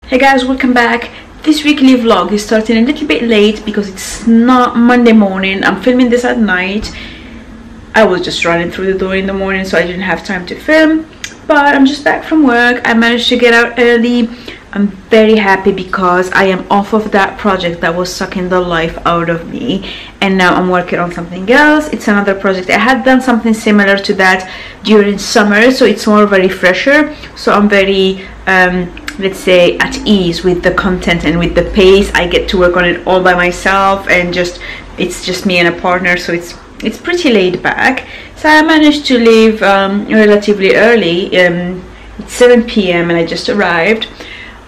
Hey guys, welcome back. This weekly vlog is starting a little bit late because it's not Monday morning. I'm filming this at night. I was just running through the door in the morning, so I didn't have time to film, but I'm just back from work. I managed to get out early. I'm very happy because I am off of that project that was sucking the life out of me, and now I'm working on something else. It's another project. I had done something similar to that during summer, so it's more very fresher, so I'm very let's say at ease with the content and with the pace. I get to work on it all by myself, and it's just me and a partner, so it's pretty laid back. So I managed to leave relatively early. It's 7 p.m. and I just arrived.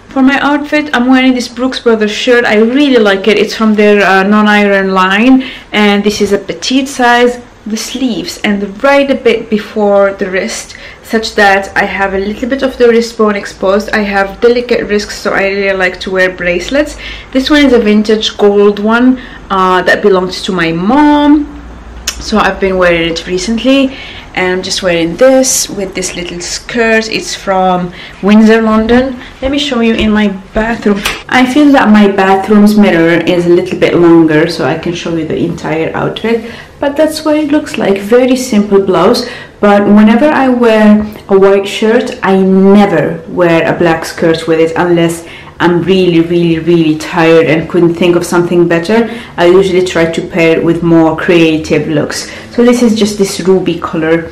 For my outfit, I'm wearing this Brook Brothers shirt. I really like it. It's from their non-iron line, and this is a petite size. The sleeves and right a bit before the wrist, such that I have a little bit of the wrist bone exposed. I have delicate wrists, so I really like to wear bracelets. This one is a vintage gold one that belongs to my mom, so I've been wearing it recently. And I'm just wearing this with this little skirt. It's from Windsor, London. Let me show you in my bathroom. I feel that my bathroom's mirror is a little bit longer, so I can show you the entire outfit. But that's what it looks like. Very simple blouse. But whenever I wear a white shirt, I never wear a black skirt with it unless I'm really tired and couldn't think of something better. I usually try to pair it with more creative looks. So this is just this ruby color,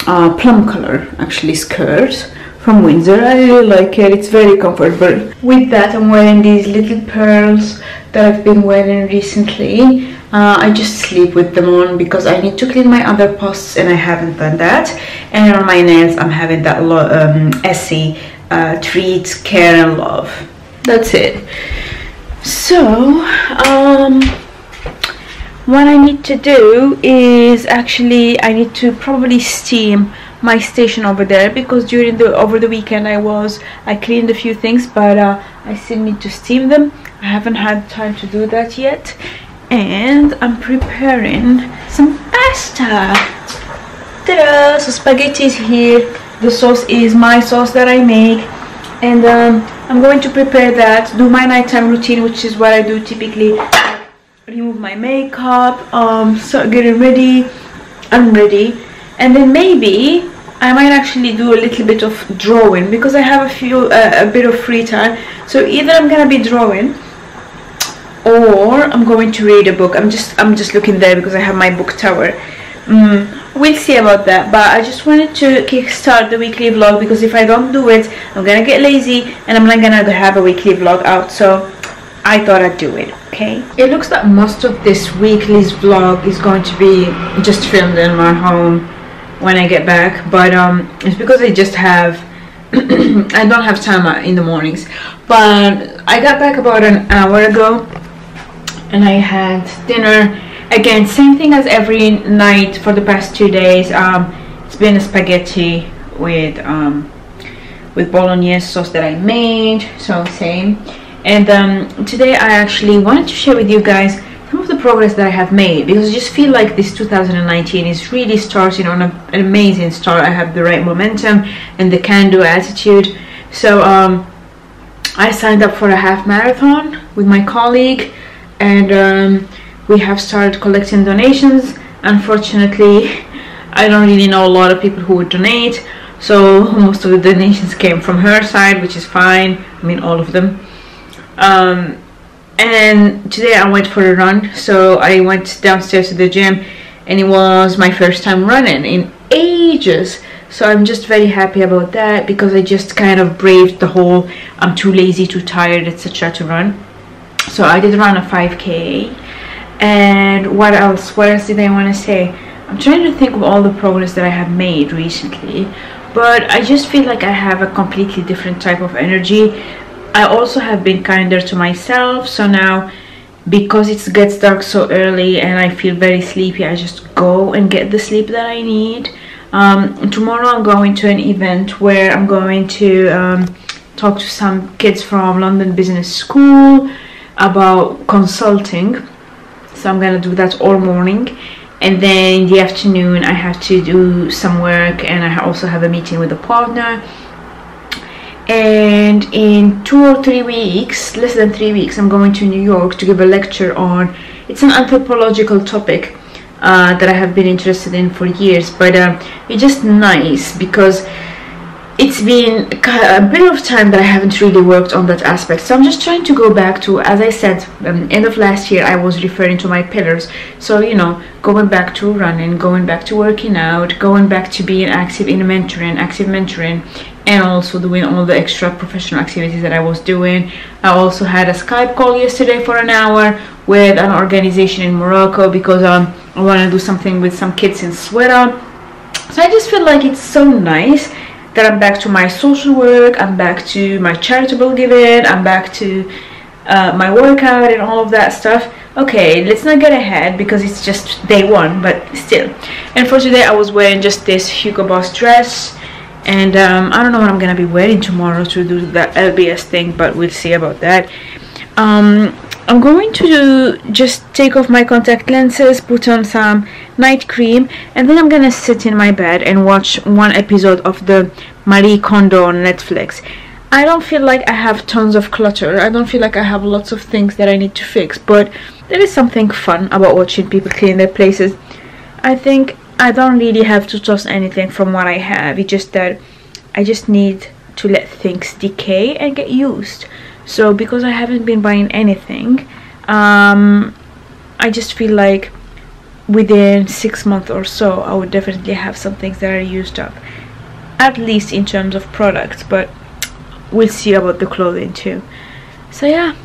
plum color actually, skirt from Windsor. I really like it. It's very comfortable. With that, I'm wearing these little pearls that I've been wearing recently. I just sleep with them on because I need to clean my other posts and I haven't done that. And on my nails, I'm having that Essie treat, care and love. That's it. So what I need to do is actually I need to probably steam my station over there, because over the weekend I cleaned a few things, but I still need to steam them. I haven't had time to do that yet, and I'm preparing some pasta. Ta-da! So spaghetti is here. The sauce is my sauce that I make, and I'm going to prepare that, do my nighttime routine, which is what I do typically. Remove my makeup, start getting ready. I'm ready, and then maybe I might actually do a little bit of drawing because I have a bit of free time. So either I'm gonna be drawing or I'm going to read a book. I'm just looking there because I have my book tower. We'll see about that, but I just wanted to kickstart the weekly vlog, because if I don't do it, I'm gonna get lazy and I'm not gonna have a weekly vlog out, so I thought I'd do it, okay? It looks like most of this weekly's vlog is going to be just filmed in my home when I get back, but it's because I just have I don't have time in the mornings. But I got back about an hour ago and I had dinner. Again, same thing as every night for the past 2 days. It's been a spaghetti with bolognese sauce that I made, so same. And today I actually wanted to share with you guys some of the progress that I have made, because I just feel like this 2019 is really starting on an amazing start. I have the right momentum and the can-do attitude. So I signed up for a half marathon with my colleague, and we have started collecting donations. Unfortunately, I don't really know a lot of people who would donate, so most of the donations came from her side, which is fine. I mean, all of them. And today I went for a run, so I went downstairs to the gym, and it was my first time running in ages. So I'm just very happy about that, because I just kind of braved the whole I'm too lazy, too tired, etc. to run. So I did run a 5k. And what else did I want to say? I'm trying to think of all the progress that I have made recently, but I just feel like I have a completely different type of energy. I also have been kinder to myself, so now, because it gets dark so early and I feel very sleepy, I just go and get the sleep that I need. Tomorrow I'm going to an event where I'm going to talk to some kids from London Business School about consulting. So I'm gonna do that all morning, and then in the afternoon I have to do some work, and I also have a meeting with a partner. and in 2 or 3 weeks, less than 3 weeks, I'm going to New York to give a lecture on, it's an anthropological topic that I have been interested in for years, but it's just nice because it's been a bit of time that I haven't really worked on that aspect. So I'm just trying to go back to, as I said, end of last year I was referring to my pillars. So, you know, going back to running, going back to working out, going back to being active mentoring, and also doing all the extra professional activities that I was doing. I also had a Skype call yesterday for an hour with an organization in Morocco because I want to do something with some kids in Sweden. So I just feel like it's so nice that I'm back to my social work, I'm back to my charitable giving, I'm back to my workout and all of that stuff. Okay, let's not get ahead because it's just day one, but still. And for today I was wearing just this Hugo Boss dress, and I don't know what I'm gonna be wearing tomorrow to do that LBS thing, but we'll see about that. I'm going to just take off my contact lenses, put on some night cream, and then I'm gonna sit in my bed and watch one episode of the Marie Kondo on Netflix. I don't feel like I have tons of clutter. I don't feel like I have lots of things that I need to fix, but there is something fun about watching people clean their places. I think I don't really have to toss anything from what I have. It's just that I just need to let things decay and get used. So because I haven't been buying anything, I just feel like within 6 months or so I would definitely have some things that are used up, at least in terms of products, but we'll see about the clothing too. So yeah,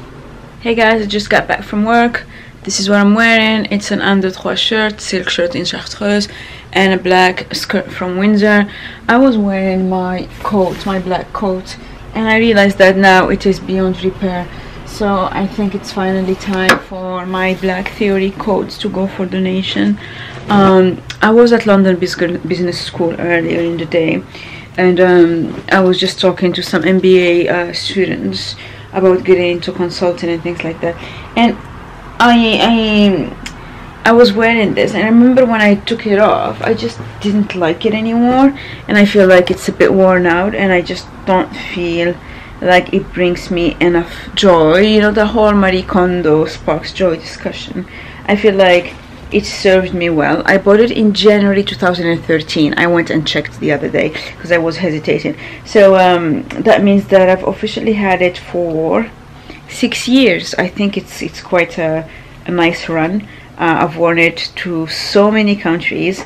hey guys, I just got back from work. This is what I'm wearing. It's an under trois shirt, silk shirt in chartreuse, and a black skirt from Windsor. I was wearing my coat, my black coat, and I realized that now it is beyond repair. So I think it's finally time for my Black Theory coats to go for donation. I was at London Business School earlier in the day, and I was just talking to some MBA students about getting into consulting and things like that. And I was wearing this, and I remember when I took it off, I just didn't like it anymore, and I feel like it's a bit worn out, and I just don't feel like it brings me enough joy. You know, the whole Marie Kondo sparks joy discussion, I feel like it served me well. I bought it in January 2013. I went and checked the other day because I was hesitating. So that means that I've officially had it for 6 years. I think it's quite a nice run. I've worn it to so many countries: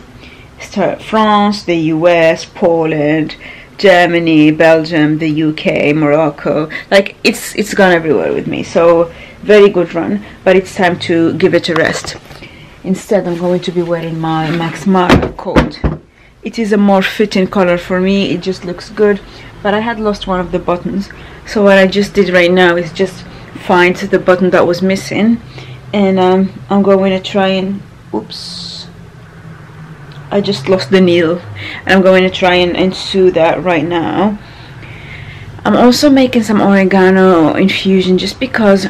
France, the US, Poland, Germany, Belgium, the UK, Morocco. Like it's gone everywhere with me. So very good run, but it's time to give it a rest. Instead, I'm going to be wearing my Max Mara coat. It is a more fitting color for me. It just looks good, but I had lost one of the buttons. So what I just did right now is just find the button that was missing, and I'm going to try and, oops, I just lost the needle, and I'm going to try and sew that right now. I'm also making some oregano infusion just because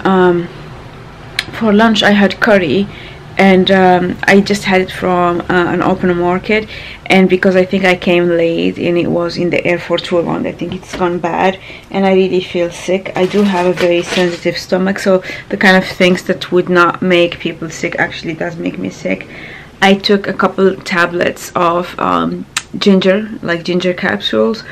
for lunch I had curry, and I just had it from an open market, and because I think I came late and it was in the air for too long, I think it's gone bad and I really feel sick. I do have a very sensitive stomach, so the kind of things that would not make people sick actually does make me sick. I took a couple tablets of ginger, like ginger capsules,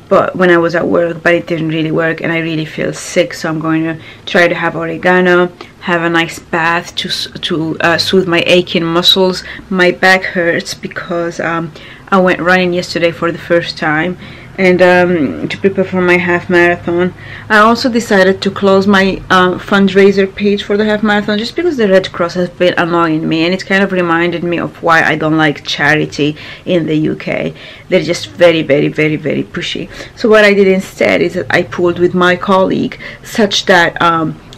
but when I was at work, but it didn't really work and I really feel sick. So I'm going to try to have oregano, have a nice bath to soothe my aching muscles. My back hurts because I went running yesterday for the first time, and to prepare for my half marathon. I also decided to close my fundraiser page for the half marathon just because the Red Cross has been annoying me, and it kind of reminded me of why I don't like charity in the UK. They're just very pushy. So what I did instead is that I pooled with my colleague such that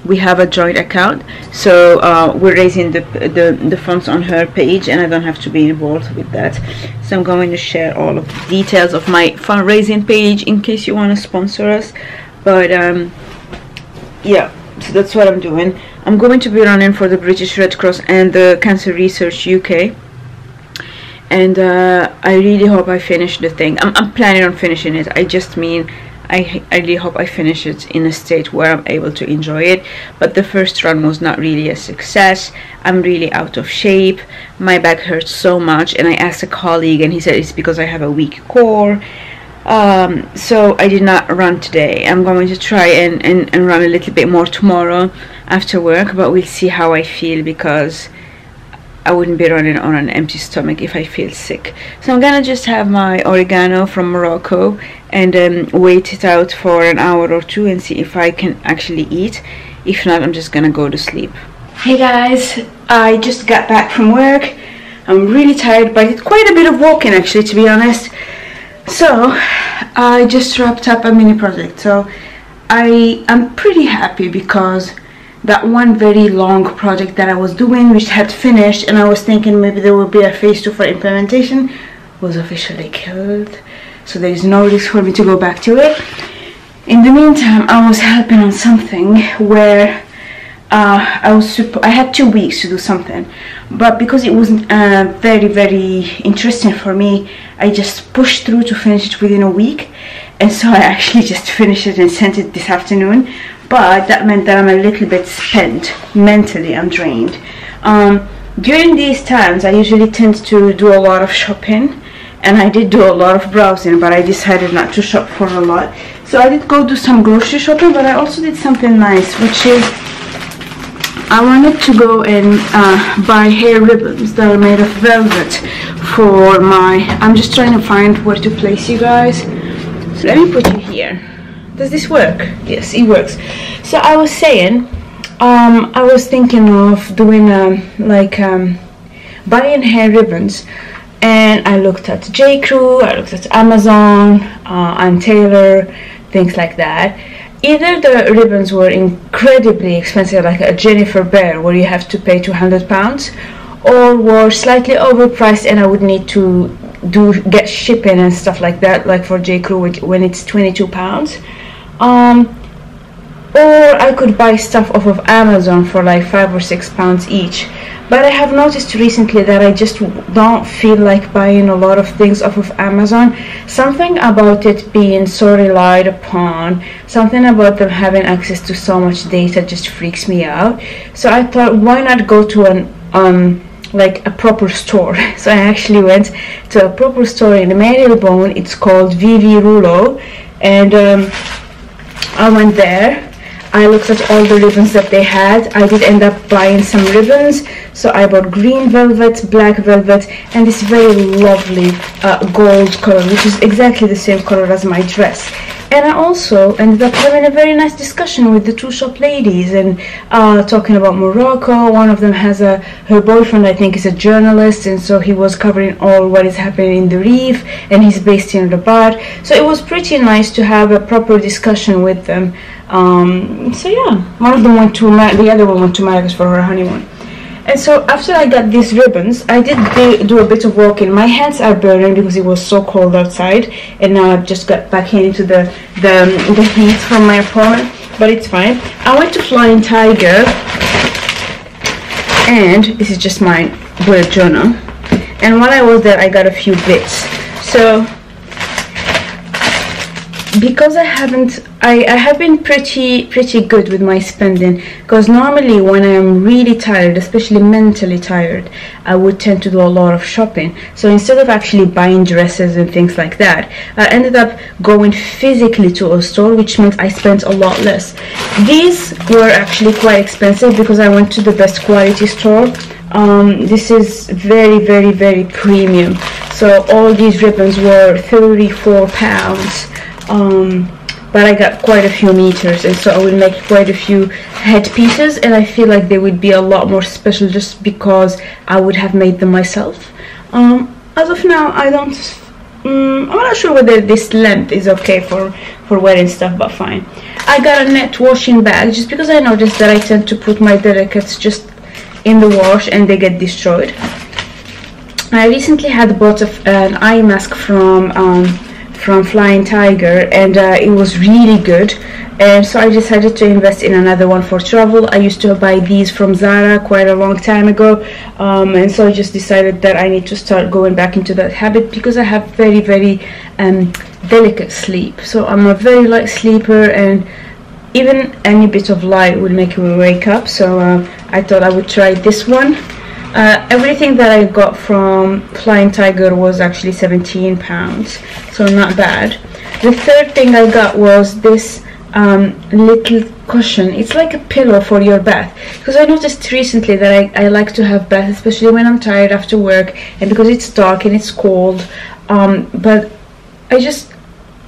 we have a joint account, so we're raising the funds on her page and I don't have to be involved with that. So I'm going to share all of the details of my fundraising page in case you want to sponsor us. But yeah, so that's what I'm doing. I'm going to be running for the British Red Cross and the Cancer Research UK, and I really hope I finish the thing. I'm planning on finishing it. I just mean I really hope I finish it in a state where I'm able to enjoy it. But the first run was not really a success. I'm really out of shape. My back hurts so much, and I asked a colleague and he said it's because I have a weak core. So I did not run today. I'm going to try and run a little bit more tomorrow after work, but we'll see how I feel, because I wouldn't be running on an empty stomach if I feel sick. So I'm gonna just have my oregano from Morocco and wait it out for an hour or two and see if I can actually eat. If not, I'm just gonna go to sleep. Hey guys, I just got back from work. I'm really tired, but I did quite a bit of walking actually, to be honest. So I just wrapped up a mini project. So I am pretty happy because that one very long project that I was doing, which had finished, and I was thinking maybe there would be a phase 2 for implementation, was officially killed. So there is no risk for me to go back to it. In the meantime, I was helping on something where I had 2 weeks to do something, but because it wasn't very interesting for me, I just pushed through to finish it within a week, and so I actually just finished it and sent it this afternoon. But that meant that I'm a little bit spent mentally. I'm drained. During these times I usually tend to do a lot of shopping, and I did do a lot of browsing, but I decided not to shop for a lot. So I did go do some grocery shopping, but I also did something nice, which is I wanted to go and buy hair ribbons that are made of velvet for my... I'm just trying to find where to place you guys. So let me put you here. Does this work? Yes, it works. So I was saying, I was thinking of doing buying hair ribbons, and I looked at J.Crew, I looked at Amazon, and Taylor, things like that. Either the ribbons were incredibly expensive, like a Jennifer Bear, where you have to pay £200, or were slightly overpriced, and I would need to get shipping and stuff like that, like for J.Crew when it's £22. Or I could buy stuff off of Amazon for like £5 or £6 each. But I have noticed recently that I just don't feel like buying a lot of things off of Amazon. Something about it being so relied upon, something about them having access to so much data just freaks me out. So I thought, why not go to like a proper store? So I actually went to a proper store in Marylebone. It's called Vivi Rulo, and I went there. I looked at all the ribbons that they had. I did end up buying some ribbons. So I bought green velvet, black velvet, and this very lovely gold color, which is exactly the same color as my dress. And I also ended up having a very nice discussion with the two shop ladies and talking about Morocco. One of them has her boyfriend, I think, is a journalist, and so he was covering all what is happening in the Reef, and he's based in Rabat. So it was pretty nice to have a proper discussion with them. So yeah, one of them went to the other one went to Marrakesh for her honeymoon. And so after I got these ribbons, I did do a bit of walking. My hands are burning because it was so cold outside, and now I've just got back into the heat from my apartment, but it's fine. I went to Flying Tiger, and this is just my bullet journal. And while I was there, I got a few bits. So because I have been pretty good with my spending, because normally when I am really tired, especially mentally tired, I would tend to do a lot of shopping. So instead of actually buying dresses and things like that, I ended up going physically to a store, which meant I spent a lot less. These were actually quite expensive because I went to the best quality store. This is very premium. So all these ribbons were £34. But I got quite a few meters, and so I will make quite a few headpieces, and I feel like they would be a lot more special just because I would have made them myself. As of now, I'm not sure whether this length is okay for wearing stuff, but fine. I got a net washing bag just because I noticed that I tend to put my delicates just in the wash and they get destroyed. I recently had bought an eye mask from Flying Tiger, and it was really good, and so I decided to invest in another one for travel. I used to buy these from Zara quite a long time ago, and so I just decided that I need to start going back into that habit because I have very delicate sleep. So I'm a very light sleeper, and even any bit of light will make me wake up. So I thought I would try this one. Everything that I got from Flying Tiger was actually £17, so not bad. The third thing I got was this little cushion. It's like a pillow for your bath, because I noticed recently that I like to have bath, especially when I'm tired after work, and because it's dark and it's cold, but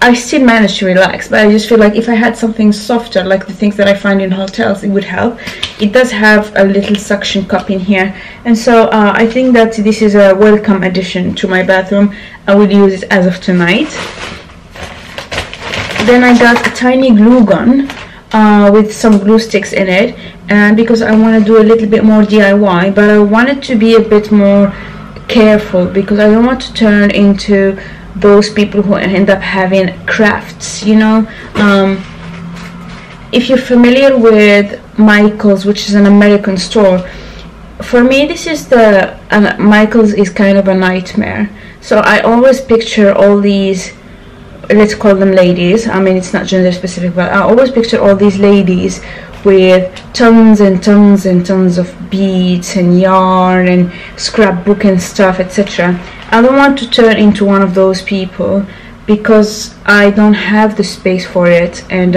I still manage to relax, but I just feel like if I had something softer, like the things that I find in hotels, it would help. It does have a little suction cup in here, and so I think that this is a welcome addition to my bathroom. I will use it as of tonight. Then I got a tiny glue gun with some glue sticks in it, and because I want to do a little bit more DIY, but I want it to be a bit more careful, because I don't want to turn into those people who end up having crafts, you know. If you're familiar with Michael's, which is an American store, for me this is Michael's is kind of a nightmare. So I always picture all these, let's call them ladies, I mean it's not gender specific, but I always picture all these ladies with tons and tons and tons of beads and yarn and scrapbook and stuff, etc. I don't want to turn into one of those people, because I don't have the space for it, and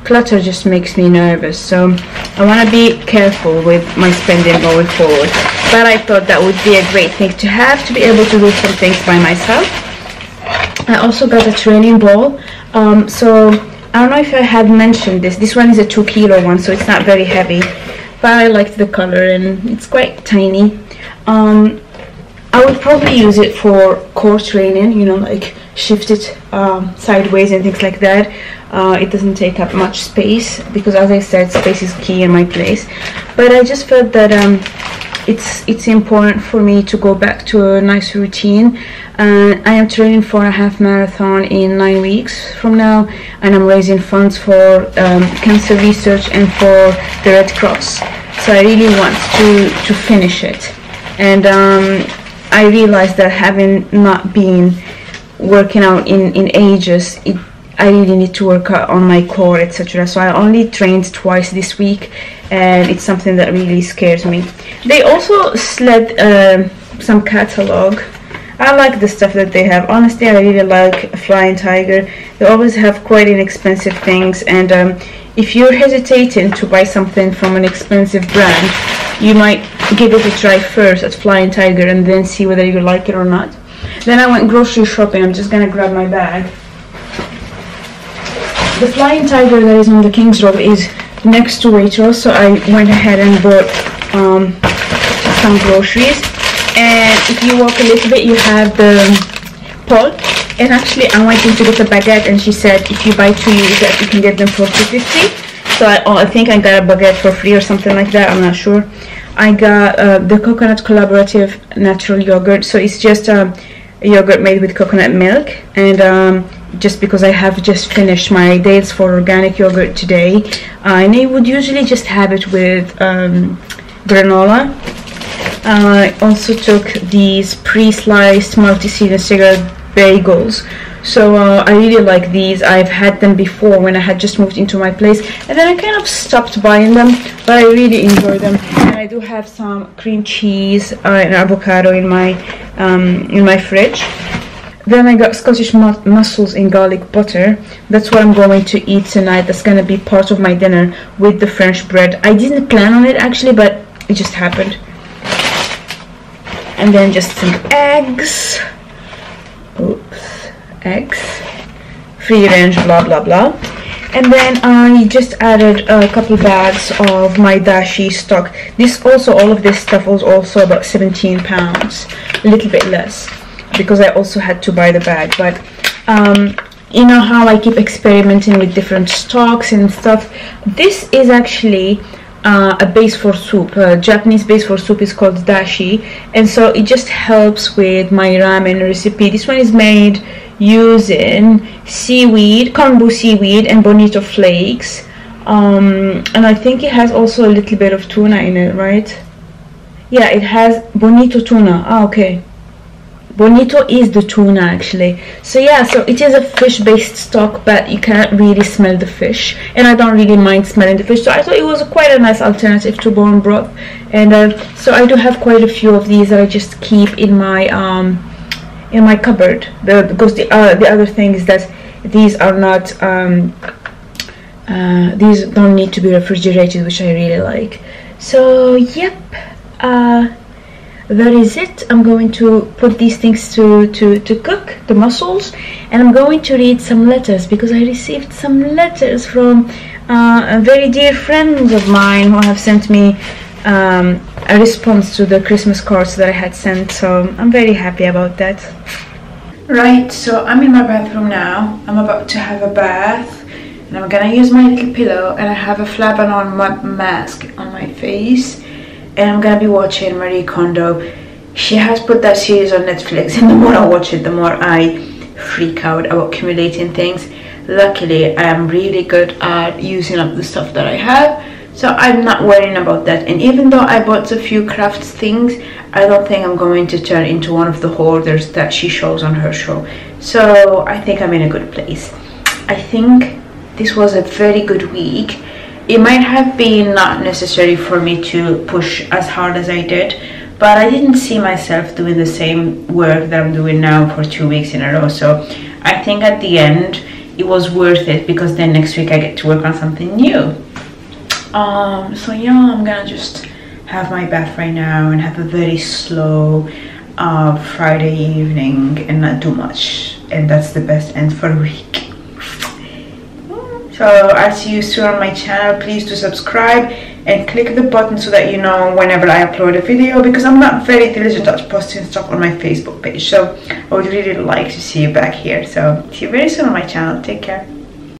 clutter just makes me nervous. So I want to be careful with my spending going forward, but I thought that would be a great thing to have, to be able to do some things by myself. I also got a training ball. So I don't know if I had mentioned this one is a 2 kilo one, so it's not very heavy, but I liked the color and it's quite tiny. I would probably use it for core training, you know, like shift it sideways and things like that. It doesn't take up much space, because as I said, space is key in my place. But I just felt that it's important for me to go back to a nice routine. I am training for a half marathon in 9 weeks from now, and I'm raising funds for cancer research and for the Red Cross. So I really want to finish it, and I realized that having not been working out in ages, I really need to work out on my core, etc. So I only trained twice this week, and it's something that really scares me. They also slid some catalog. I like the stuff that they have. Honestly, I really like Flying Tiger. They always have quite inexpensive things, and if you're hesitating to buy something from an expensive brand, you might give it a try first at Flying Tiger and then see whether you like it or not. Then I went grocery shopping. I'm just gonna grab my bag. The Flying Tiger that is on the King's Road is next to Waitrose, so I went ahead and bought some groceries. And if you walk a little bit, you have the Paul. And actually, I went in to get a baguette, and she said if you buy 2, you can get them for $2.50. So I think I got a baguette for free or something like that. I'm not sure. I got the Coconut Collaborative Natural Yogurt. So it's just a yogurt made with coconut milk, and just because I have just finished my Dates for Organic yogurt today, and I would usually just have it with granola. I also took these pre-sliced multi-seed cigarette bagels. So I really like these. I've had them before when I had just moved into my place, and then I kind of stopped buying them, but I really enjoy them. And I do have some cream cheese and avocado in my fridge. Then I got Scottish mussels in garlic butter. That's what I'm going to eat tonight. That's going to be part of my dinner with the French bread. I didn't plan on it actually, but it just happened. And then just some eggs. Oops, eggs. Free range, blah blah blah. And then I just added a couple bags of my dashi stock. All of this stuff was also about £17, a little bit less, because I also had to buy the bag. But you know how I keep experimenting with different stocks and stuff. This is actually a base for soup. Japanese base for soup is called dashi, and so it just helps with my ramen recipe. This one is made using seaweed, kombu seaweed, and bonito flakes, and I think it has also a little bit of tuna in it, right? Yeah, it has bonito tuna. Okay, bonito is the tuna actually. So yeah, so it is a fish based stock, but you can't really smell the fish, and I don't really mind smelling the fish, so I thought it was quite a nice alternative to bone broth. And so I do have quite a few of these that I just keep in my cupboard, because the other thing is that these are not these don't need to be refrigerated, which I really like. So yep, that is it. I'm going to put these things to cook, the mussels, and I'm going to read some letters, because I received some letters from very dear friends of mine who have sent me a response to the Christmas cards that I had sent, so I'm very happy about that. Right, so I'm in my bathroom now. I'm about to have a bath, and I'm gonna use my little pillow, and I have a Flabanon mask on my face, and I'm gonna be watching Marie Kondo. She has put that series on Netflix, and the more I watch it, the more I freak out about accumulating things. Luckily, I am really good at using up the stuff that I have, so I'm not worrying about that. And even though I bought a few crafts things, I don't think I'm going to turn into one of the hoarders that she shows on her show. So I think I'm in a good place. I think this was a very good week. It might have been not necessary for me to push as hard as I did, but I didn't see myself doing the same work that I'm doing now for 2 weeks in a row. So I think at the end it was worth it, because then next week I get to work on something new. So yeah, I'm gonna just have my bath right now and have a very slow Friday evening and not do much, and that's the best end for a week. So I'll see you soon on my channel. Please do subscribe and click the button so that you know whenever I upload a video, because I'm not very diligent at posting stuff on my Facebook page, so I would really like to see you back here. So see you very soon on my channel. Take care.